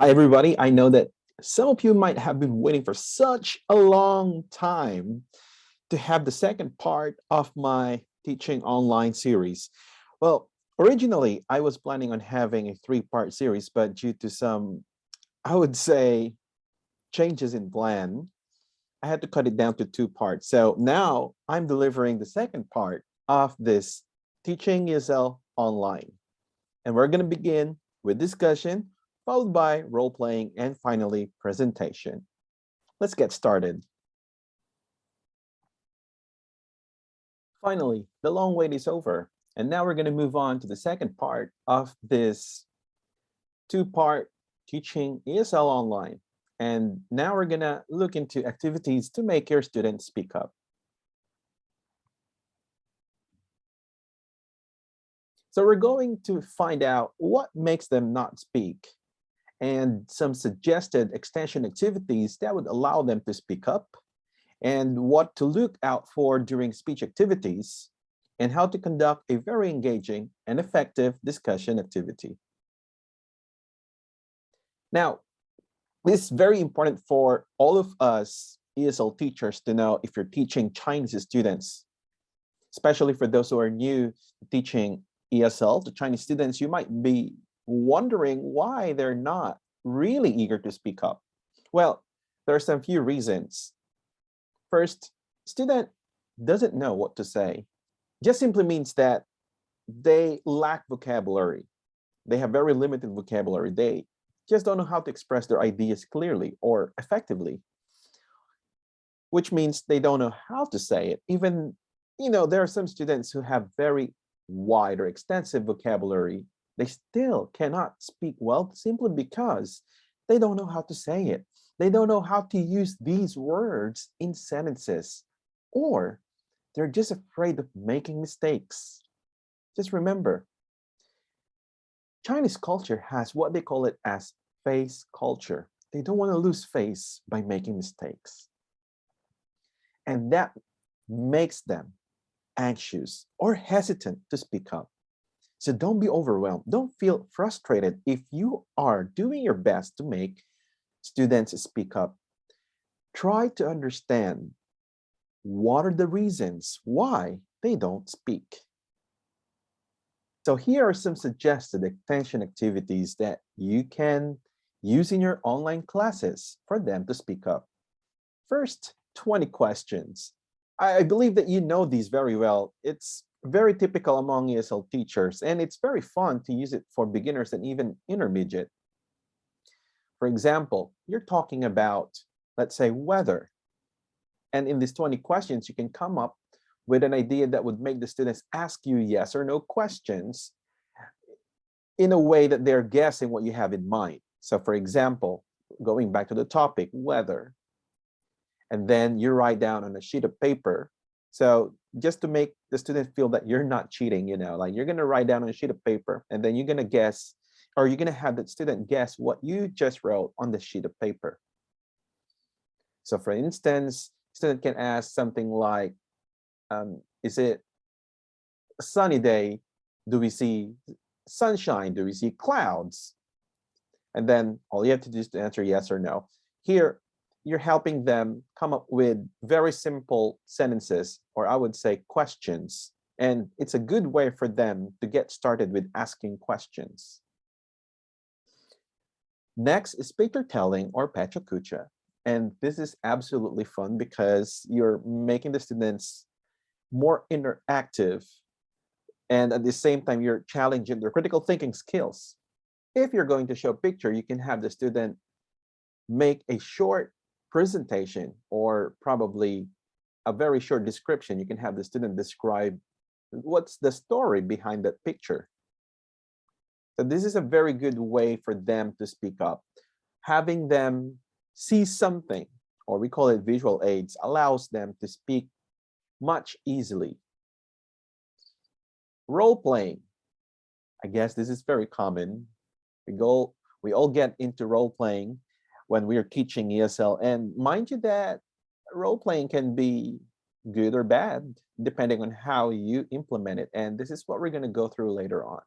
Hi, everybody. I know that some of you might have been waiting for such a long time to have the second part of my teaching online series. Well, originally, I was planning on having a three-part series, but due to some, I would say, changes in plan, I had to cut it down to two parts. So now I'm delivering the second part of this teaching ESL online. And we're going to begin with discussion, followed by role-playing, and finally presentation. Let's get started. Finally, the long wait is over. And now we're going to move on to the second part of this two-part teaching ESL online. And now we're going to look into activities to make your students speak up. So we're going to find out what makes them not speak and some suggested extension activities that would allow them to speak up, and what to look out for during speech activities, and how to conduct a very engaging and effective discussion activity. Now, this is very important for all of us ESL teachers to know if you're teaching Chinese students, especially for those who are new to teaching ESL to Chinese students. You might be wondering why they're not really eager to speak up. Well, there are some few reasons. First, student doesn't know what to say. Just simply means that they lack vocabulary. They have very limited vocabulary. They just don't know how to express their ideas clearly or effectively, which means they don't know how to say it. Even, there are some students who have very wide or extensive vocabulary. They still cannot speak well simply because they don't know how to say it. They don't know how to use these words in sentences, or they're just afraid of making mistakes. Just remember, Chinese culture has what they call it as face culture. They don't want to lose face by making mistakes. And that makes them anxious or hesitant to speak up. So don't be overwhelmed. Don't feel frustrated if you are doing your best to make students speak up. Try to understand what are the reasons why they don't speak. So here are some suggested extension activities that you can use in your online classes for them to speak up. First, 20 questions. I believe that you know these very well. It's very typical among ESL teachers, and it's very fun to use it for beginners and even intermediate. For example, you're talking about, let's say, weather. And in these 20 questions, you can come up with an idea that would make the students ask you yes or no questions in a way that they're guessing what you have in mind. So for example, going back to the topic, weather, and then you write down on a sheet of paper. So just to make the student feel that you're not cheating, like you're going to write down on a sheet of paper, and then you're going to guess, or you're going to have the student guess what you just wrote on the sheet of paper. So for instance, student can ask something like, is it a sunny day? Do we see sunshine? Do we see clouds? And then all you have to do is to answer yes or no. Here, you're helping them come up with very simple sentences, or I would say questions. And it's a good way for them to get started with asking questions. Next is picture telling or pecha kucha. And this is absolutely fun because you're making the students more interactive, and at the same time, you're challenging their critical thinking skills. If you're going to show a picture, you can have the student make a short presentation or probably a very short description. You can have the student describe what's the story behind that picture. So this is a very good way for them to speak up. Having them see something, or we call it visual aids, allows them to speak much easily. Role playing. I guess this is very common. We all get into role playing when we are teaching ESL, and mind you that role playing can be good or bad depending on how you implement it, and this is what we're going to go through later on.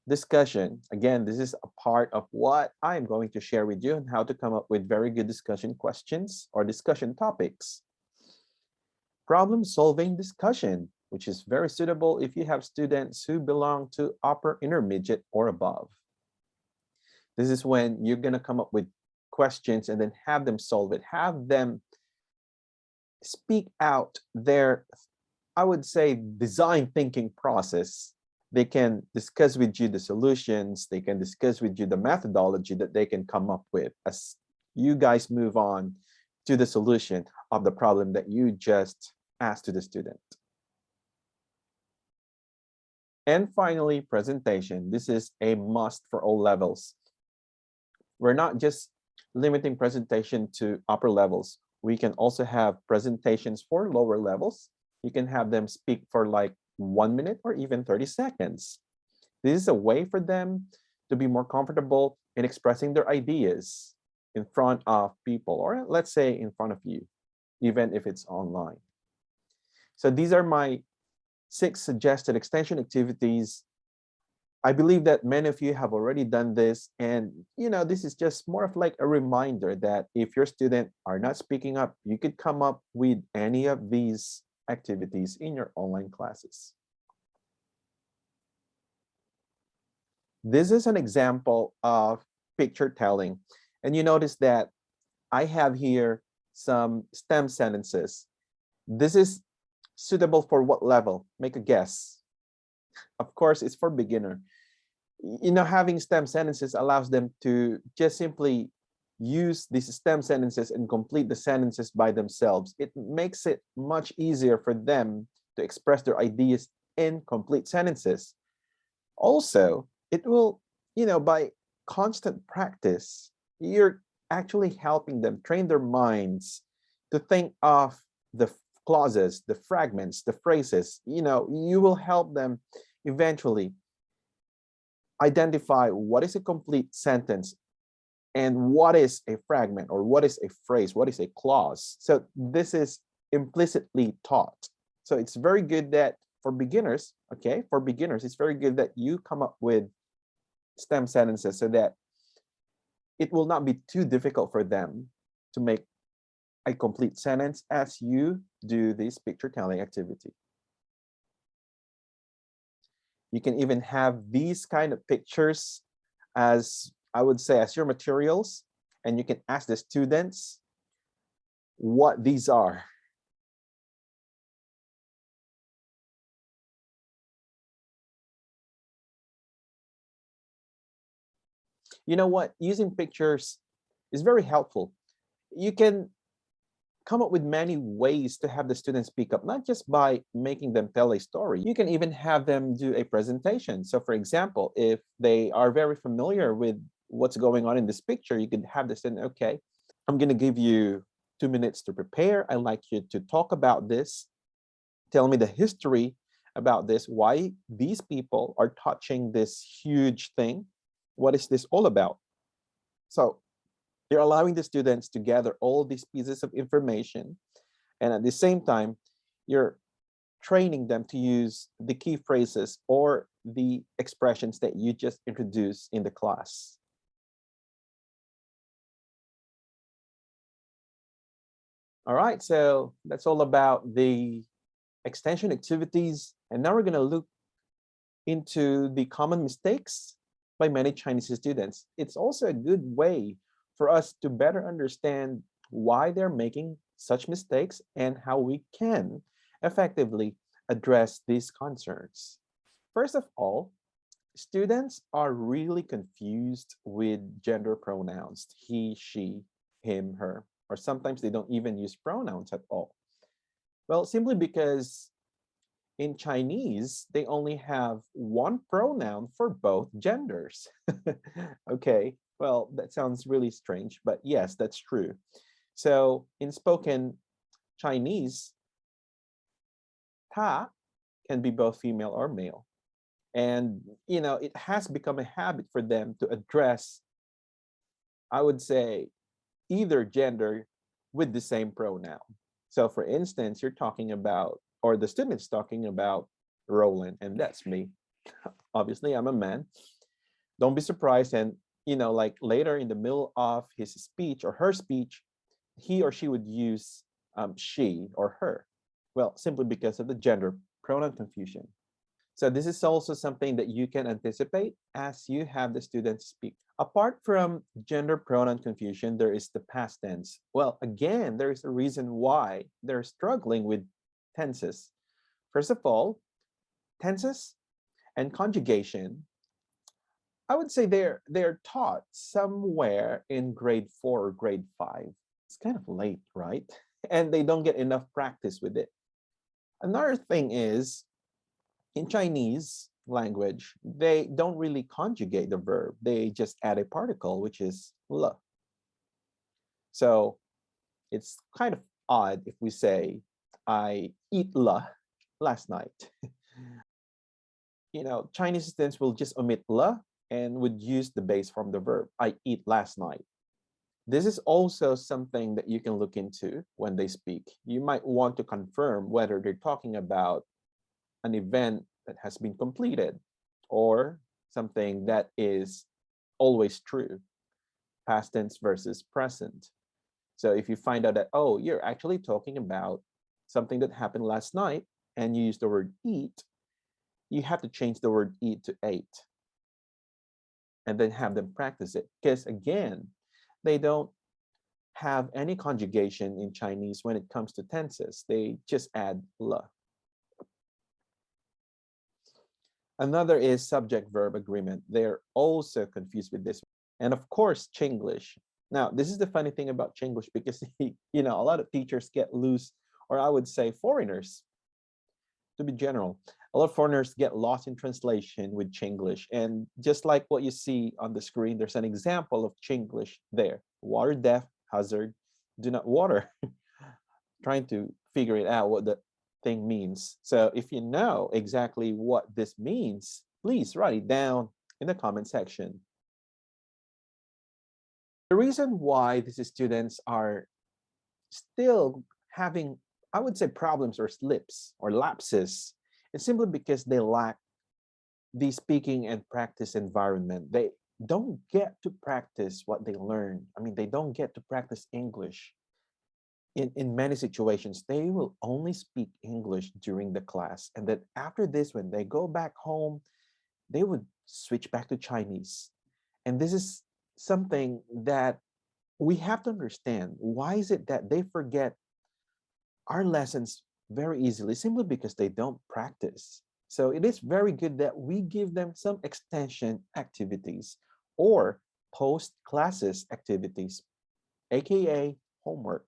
discussion. Again, this is a part of what I'm going to share with you on how to come up with very good discussion questions or discussion topics. Problem-solving discussion, which is very suitable if you have students who belong to upper intermediate or above. This is when you're going to come up with questions and then have them solve it, have them speak out their, I would say, design thinking process. They can discuss with you the solutions, they can discuss with you the methodology that they can come up with as you guys move on to the solution of the problem that you just asked to the student. And finally, presentation. This is a must for all levels. We're not just limiting presentation to upper levels. We can also have presentations for lower levels. You can have them speak for like 1 minute or even 30 seconds. This is a way for them to be more comfortable in expressing their ideas in front of people, or let's say in front of you, even if it's online. So these are my 6 suggested extension activities. I believe that many of you have already done this, and this is just more of like a reminder that if your students are not speaking up, you could come up with any of these activities in your online classes. This is an example of picture telling, and you notice that I have here some STEM sentences. This is suitable for what level? Make a guess. Of course, it's for beginner. Having STEM sentences allows them to just simply use these STEM sentences and complete the sentences by themselves. It makes it much easier for them to express their ideas in complete sentences. Also, it will, by constant practice, you're actually helping them train their minds to think of the clauses, the fragments, the phrases. You will help them eventually identify what is a complete sentence and what is a fragment, or what is a phrase, what is a clause. So this is implicitly taught. So it's very good that for beginners, it's very good that you come up with STEM sentences so that it will not be too difficult for them to make a complete sentence as you do this picture telling activity. You can even have these kind of pictures as, I would say, as your materials, and you can ask the students what these are. You know what? Using pictures is very helpful. You can come up with many ways to have the students speak up, not just by making them tell a story. You can even have them do a presentation. So for example, if they are very familiar with what's going on in this picture, you could have the student, okay, I'm going to give you 2 minutes to prepare. I'd like you to talk about this. Tell me the history about this, why these people are touching this huge thing. What is this all about? So you're allowing the students to gather all these pieces of information, and at the same time, you're training them to use the key phrases or the expressions that you just introduced in the class. All right, so that's all about the extension activities. And now we're going to look into the common mistakes by many Chinese students. It's also a good way for us to better understand why they're making such mistakes and how we can effectively address these concerns. First of all, students are really confused with gender pronouns, he, she, him, her, or sometimes they don't even use pronouns at all. Well, simply because in Chinese, they only have one pronoun for both genders. Okay, well, that sounds really strange, but yes, that's true. So in spoken Chinese, ta can be both female or male. And, it has become a habit for them to address, I would say, either gender with the same pronoun. So for instance, you're talking about, or the student's talking about Roland, and that's me. Obviously, I'm a man. Don't be surprised. And, like later in the middle of his speech or her speech, he or she would use she or her. Well, simply because of the gender pronoun confusion. So this is also something that you can anticipate as you have the students speak. Apart from gender pronoun confusion, there is the past tense. Well, again, there is a reason why they're struggling with tenses. First of all, tenses and conjugation, I would say they're taught somewhere in grade 4 or grade 5. It's kind of late, right? And they don't get enough practice with it. Another thing is, in Chinese language, they don't really conjugate the verb. They just add a particle, which is le. So it's kind of odd if we say, I eat le last night. Chinese students will just omit le and would use the base from the verb, I eat last night. This is also something that you can look into when they speak. You might want to confirm whether they're talking about an event that has been completed or something that is always true, past tense versus present. So if you find out that, oh, you're actually talking about something that happened last night and you use the word eat, you have to change the word eat to ate and then have them practice it. Because again, they don't have any conjugation in Chinese when it comes to tenses. They just add le. Another is subject-verb agreement. They're also confused with this. And of course, Chinglish. Now, this is the funny thing about Chinglish because, a lot of teachers get loose, or I would say foreigners, to be general. A lot of foreigners get lost in translation with Chinglish. And just like what you see on the screen, there's an example of Chinglish there. Water deaf, hazard, do not water. Trying to figure it out what the thing means. So if you know exactly what this means, please write it down in the comment section. The reason why these students are still having, I would say, problems or slips or lapses is simply because they lack the speaking and practice environment. They don't get to practice what they learn. I mean, they don't get to practice English. In many situations, they will only speak English during the class. And then after this, when they go back home, they would switch back to Chinese. And this is something that we have to understand. Why is it that they forget our lessons very easily? Simply because they don't practice. So it is very good that we give them some extension activities or post classes activities, aka homework.